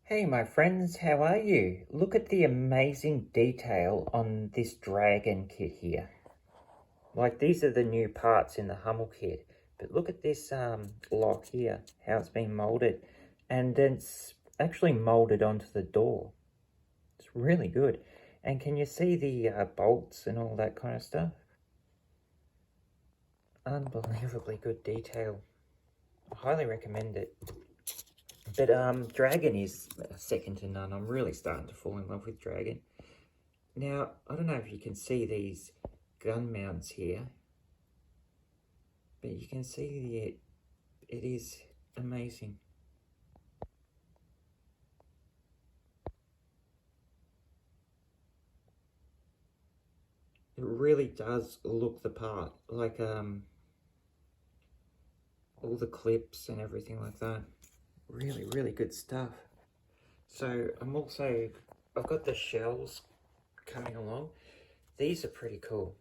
Hey my friends, how are you? Look at the amazing detail on this dragon kit here. Like, these are the new parts in the Hummel kit. But look at this lock here, how it's been molded. And then it's actually molded onto the door. It's really good. And can you see the bolts and all that kind of stuff? Unbelievably good detail. I highly recommend it. But Dragon is second to none. I'm really starting to fall in love with Dragon. Now, I don't know if you can see these gun mounts here, but you can see it is amazing. It really does look the part, like all the clips and everything like that. Really, really good stuff. So I've got the shells coming along. These are pretty cool.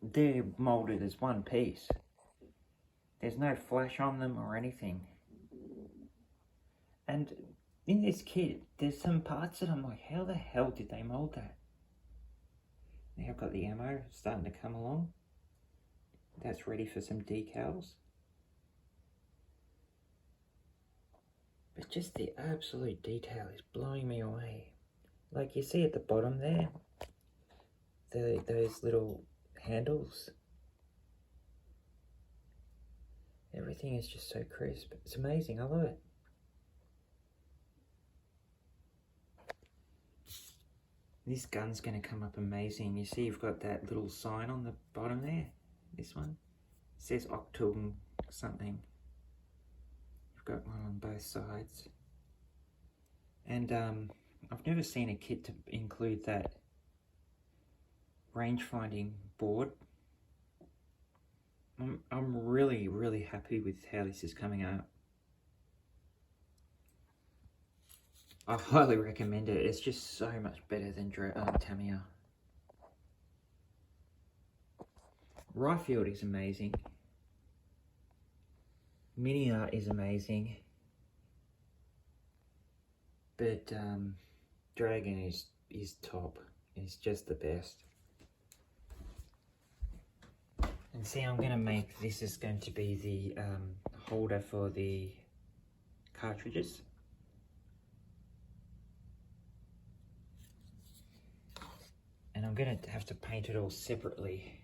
They're molded as one piece. There's no flash on them or anything. And in this kit, there's some parts that I'm like, how the hell did they mold that? Now I've got the ammo starting to come along. That's ready for some decals. But just the absolute detail is blowing me away. Like, you see at the bottom there, those little handles. Everything is just so crisp. It's amazing, I love it. This gun's going to come up amazing. You see you've got that little sign on the bottom there. This one. It says Octum something. You've got one on both sides. And I've never seen a kit to include that range finding board. I'm really, really happy with how this is coming out. I highly recommend it. It's just so much better than Tamiya. Ryefield is amazing. Mini Art is amazing. But Dragon is top. It's just the best. And see, I'm going to make, this is going to be the holder for the cartridges. And I'm going to have to paint it all separately.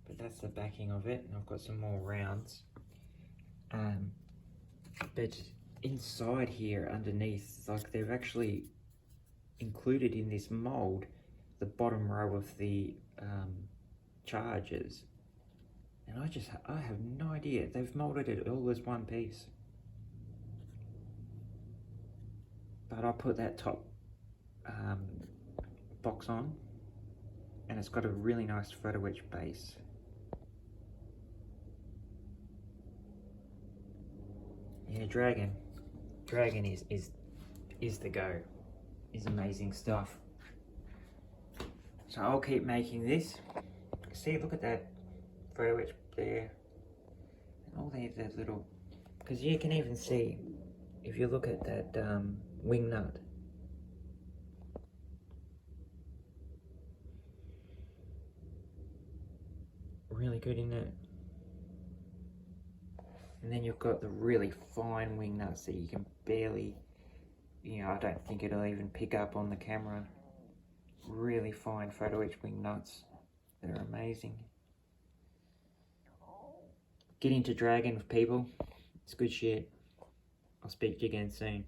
But that's the backing of it, and I've got some more rounds. But inside here, underneath, like, they've actually included in this mold the bottom row of the charges. And I have no idea. They've molded it all as one piece. But I'll put that top box on, and it's got a really nice photo etch base. Yeah, Dragon is the go. Is amazing stuff. So I'll keep making this. See, look at that photo etch there, and all these little, because you can even see if you look at that wing nut. Really good in it. And then you've got the really fine wing nuts that you can barely, I don't think it'll even pick up on the camera. Really fine photo etch wing nuts. They're amazing. Get into Dragon with people. It's good shit. I'll speak to you again soon.